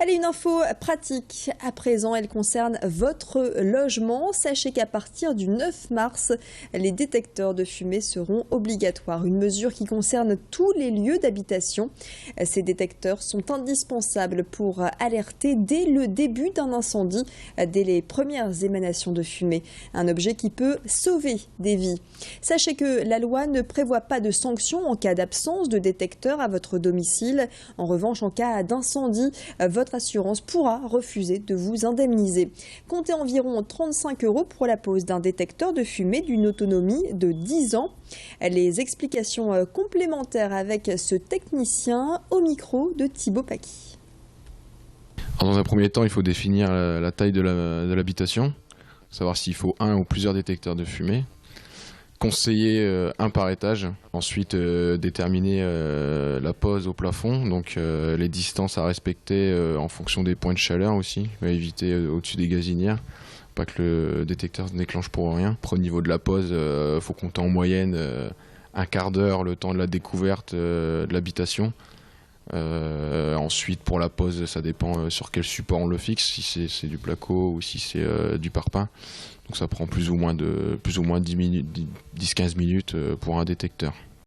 Allez, une info pratique. À présent, elle concerne votre logement. Sachez qu'à partir du 9 mars, les détecteurs de fumée seront obligatoires. Une mesure qui concerne tous les lieux d'habitation. Ces détecteurs sont indispensables pour alerter dès le début d'un incendie, dès les premières émanations de fumée. Un objet qui peut sauver des vies. Sachez que la loi ne prévoit pas de sanctions en cas d'absence de détecteur à votre domicile. En revanche, en cas d'incendie, votre assurance pourra refuser de vous indemniser. Comptez environ 35 € pour la pose d'un détecteur de fumée d'une autonomie de 10 ans. Les explications complémentaires avec ce technicien au micro de Thibaut Paqui. Dans un premier temps, il faut définir la taille de l'habitation, savoir s'il faut un ou plusieurs détecteurs de fumée. Conseiller un par étage, ensuite déterminer la pose au plafond, donc les distances à respecter en fonction des points de chaleur aussi, éviter au-dessus des gazinières, pas que le détecteur se déclenche pour rien. Au niveau de la pose, il faut compter en moyenne un quart d'heure le temps de la découverte de l'habitation. Ensuite pour la pose, ça dépend sur quel support on le fixe, si c'est du placo ou si c'est du parpaing. Donc ça prend plus ou moins 10-15 minutes pour un détecteur.